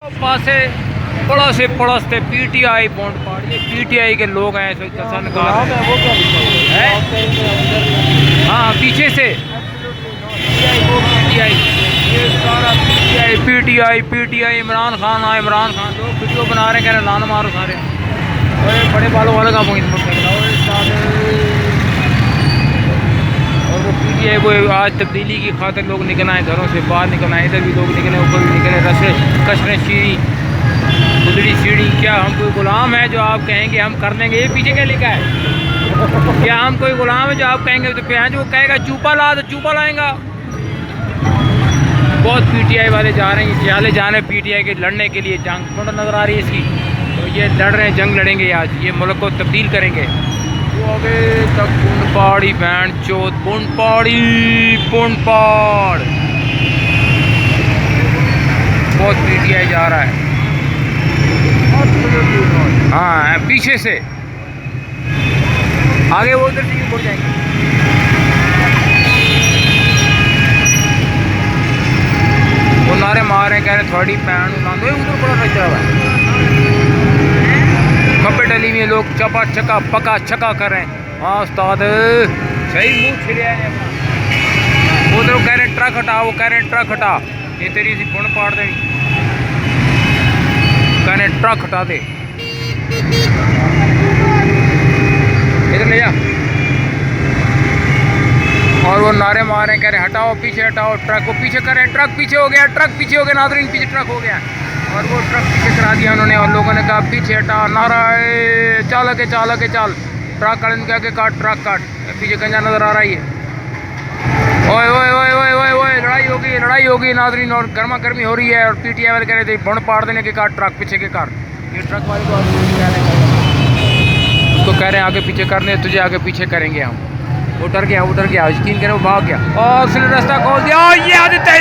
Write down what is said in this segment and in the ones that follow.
पासे पड़ोस से पड़ोस थे पीटीआई बॉन्ड पार्टी पीटीआई के लोग हैं है वो क्या है? हाँ पीछे से पीटीआई ये सारा पीटीआई इमरान खान लोग वीडियो बना रहे हैं, कह रहे लान मारो सारे बड़े बालों वाले का और वो पीटीआई वो आज तब्दीली की खातिर लोग निकल आए, घरों से बाहर निकल आए, इधर भी लोग निकले, ऊपर भी निकले, रस्ते कचरे सीढ़ी गुदड़ी सीढ़ी। क्या हम कोई गुलाम है जो आप कहेंगे हम कर देंगे? ये पीछे क्या लिखा है? क्या हम कोई गुलाम है जो आप कहेंगे तो प्याज वो कहेगा चूपा ला तो चूपा लाएगा। बहुत पीटीआई वाले जा रहे हैं, जाले जा रहे हैं पीटीआई के लड़ने के लिए, जंग नज़र आ रही है इसकी, तो ये लड़ रहे हैं, जंग लड़ेंगे आज, ये मुल्क को तब्दील करेंगे। वो आगे तक पुंडपाड़ी बैंड चौथ पुंडपाड़ी बहुत पीटीआई जा रहा है। हाँ पीछे से आगे वो उधर से मुड़ जाएंगे। वो नारे मार रहे, कह रहे थोड़ी पैन उधर बड़ा रचा हुआ है, खपे डली में लोग चपा चका पका छका कर रहे हैं। हाँ उस्ताद सही मुँह छिड़िया है। उधर कह रहे ट्रक हटा, वो कह रहे ट्रक हटा, ये तेरी सी पुण पाड़ देनी, कह रहे ट्रक हटा दे, इधर ले जा। और वो नारे मार रहे हैं, कह रहे हटाओ पीछे हटाओ ट्रक, वो पीछे कर रहे हैं, ट्रक पीछे हो गया नाज़रीन, पीछे ट्रक हो गया और वो ट्रक पीछे करा दिया उन्होंने, और लोगों ने कहा पीछे हटा, नारा चाल के चल, ट्रक काट के काट, ट्रक काट, पीछे गंजा नज़र आ रही है। ओए लड़ाई होगी नाज़रीन, और गर्मा गर्मी हो रही है, और पीटीआई वाले कह रहे थे भुण पाड़ देने के काट, ट्रक पीछे के काट, ये ट्रक वाले को उसको कह रहे हैं आगे पीछे करने, तुझे आगे पीछे करेंगे हम। वो डर गया यकीन करें, वो भाग गया और उसने रास्ता खोल दिया। ये आदत है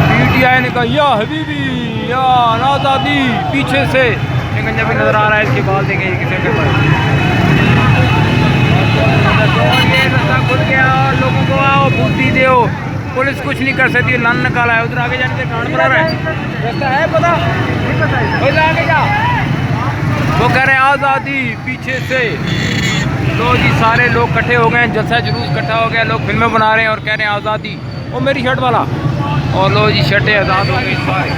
पीटीआई ने कहा या हबीबी या नाज़ादी, पीछे से गंजा भी नजर आ रहा है, इसके बाल देंगे किसी के पास। ये रास्ता खुल गया, लोगों को आओ बुद्धि दो, पुलिस कुछ नहीं कर सकती, लान निकाला है, उधर आगे जाने से कांड बना रहा है, रास्ता है पता उधर आगे जा। वो कह रहे हैं आज़ादी पीछे से। लो जी सारे लोग इकट्ठे हो गए हैं, जलसा जुलूस इकट्ठा हो गया, लोग फिल्में बना रहे हैं और कह रहे हैं आज़ादी। वो मेरी शर्ट वाला, और लो जी शर्टें आज़ाद हो गई सारी,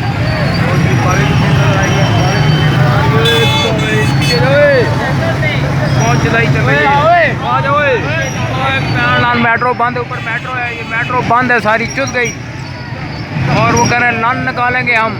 बहुत चलाई चल रही है। मेट्रो बंद है, ऊपर मेट्रो है, ये मेट्रो बंद है, सारी चुस गई, और वो कह रहे हैं लान निकालेंगे हम।